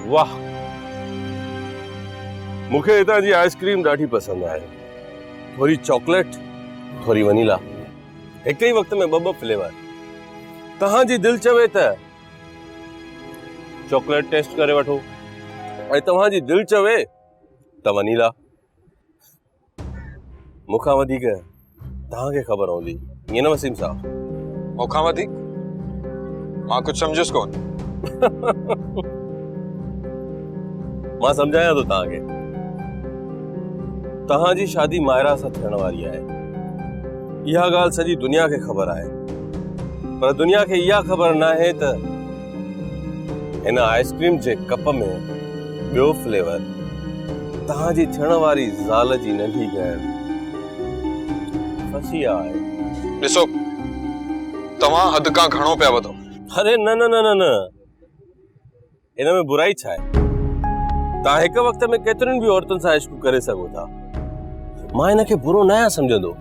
वाह, मुखे हितां जी आइसक्रीम ॾाढी पसंद आहे। थोड़ी चॉकलेट, थोड़ी वनीला, एक ही वक्त में ॿ फ्लेवर। तहां जी दिल चवे त चॉकलेट टेस्ट करे वठो, ऐं तव्हां जी दिल चवे त वनीला। मुखां वधीक तव्हांखे ख़बर हूंदी, ईअं न वसीम साहब? मूंखां वधीक? मां कुछ समझुस कोन। मां समझाया तो तव्हांखे। तव्हां जी शादी मायरा सां थियण वारी आहे। इहा ॻाल्हि सॼी दुनिया खे ख़बर आहे, पर दुनिया खे इहा ख़बर न आहे त हिन आइसक्रीम जे कप में ॿियो फ्लेवर तव्हां जी थियण वारी ज़ाल जी नंढी भेण फसिया आहे। ॾिसो, तव्हां हद खां घणो पिया वधो। अरे न न न न न, इन में बुराई छा आहे? तव्हां हिक वक्त में केतिरियुनि बि औरतुनि सां इश्क करे सघो था। मां हिन खे बुरो न आहियां सम्झंदो।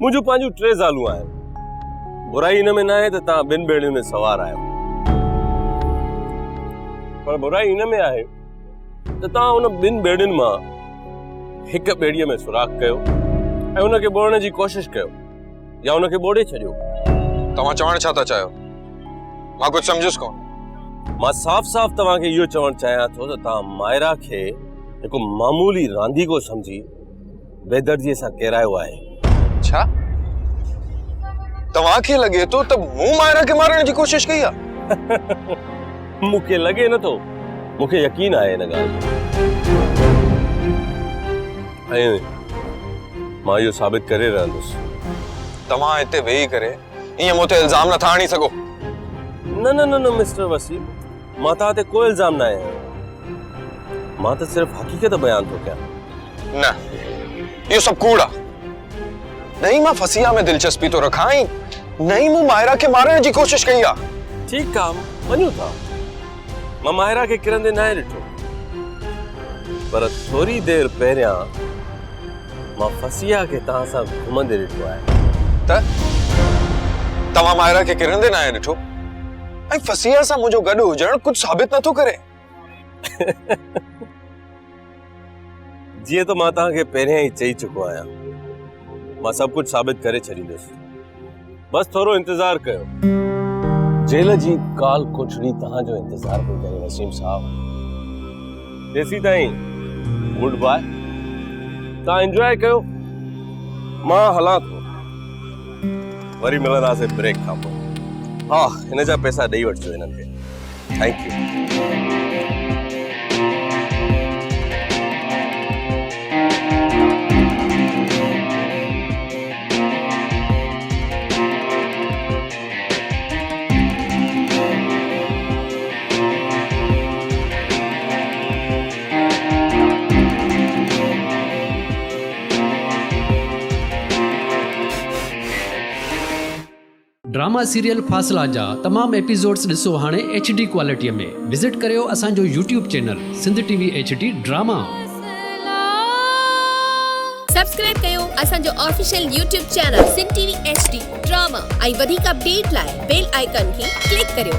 मुंहिंजूं पंहिंजूं 3 ज़ालूं आहिनि। बुराई हिन में न आहे त तव्हां 2 बेड़ियुनि में सवार आहियो, पर बुराई हिन में आहे त तव्हां उन 2 बेड़ियुनि मां हिक बेड़ीअ में सुराख कयो ऐं उनखे ॿोड़ण जी कोशिश कयो, या उनखे ॿोड़े छॾियो। तव्हां चवण छा था चाहियो? मां कुछ समझुस कोन। मां साफ़ साफ़ तव्हांखे इहो चवणु चाहियां थो त तव्हां मायरा खे हिकु मामूली रांदीको सम्झी बेदर्जीअ सां किरायो आहे। छा तव्हांखे लॻे थो त मूं मायरा खे मारण जी कोशिश कई आहे? मूंखे लॻे नथो, मूंखे यकीन आहे हिन ॻाल्हि ऐं मां इहो साबित करे रहंदुसि। तव्हां हिते वेही करे ईअं मूं ते इल्ज़ाम नथा आणी सघो। न न न न मिस्टर वसीम, मां तव्हां ते कोई इल्ज़ाम न आहे। मां त सिर्फ़ हक़ीक़त बयान थो कयां। न, इहो सभु कूड़ आहे। नहीं मां फसिया में दिलचस्पी तो रखां, नहीं मूं मायरा खे मारण जी कोशिश कई आहे। ठीकु आहे, वञूं था। मां मायरा खे किरंदे न ॾिठो, पर थोरी देर पहिरियां मां फसिया खे तव्हां सां घुमंदे ॾिठो आहे। त तव्हां मायरा खे किरंदे न ॾिठो ऐं फसिया सां मुंहिंजो गॾु हुजण कुछ साबित नथो करे। जीअं त मां तव्हांखे पहिरियां ई चई चुको आहियां, मां सभु कुछ साबित करे छॾींदुसि। बस थोरो इंतजार कयो। जेल जी काल कोठड़ी तव्हांजो इंतजार पई करे वसीम साहब। तेसी ताईं गुड बाय। तव्हां एंजॉय कयो, मां हलां थो। वरी मिलंदासीं ब्रेक खां पोइ। हा, हिन जा पैसा ॾेई वठिजो हिननि खे। Thank you. ड्रामा सीरियल फासला जा तमाम एपिसोड्स ॾिसो हाणे HD क्वालिटीअ में। विज़िट करियो असांजो YouTube channel Sindh TV HD drama. Subscribe कयो असांजो official YouTube channel Sindh TV HD drama ऐं वधीक अपडेट लाइ बेल आइकन खे क्लिक करियो।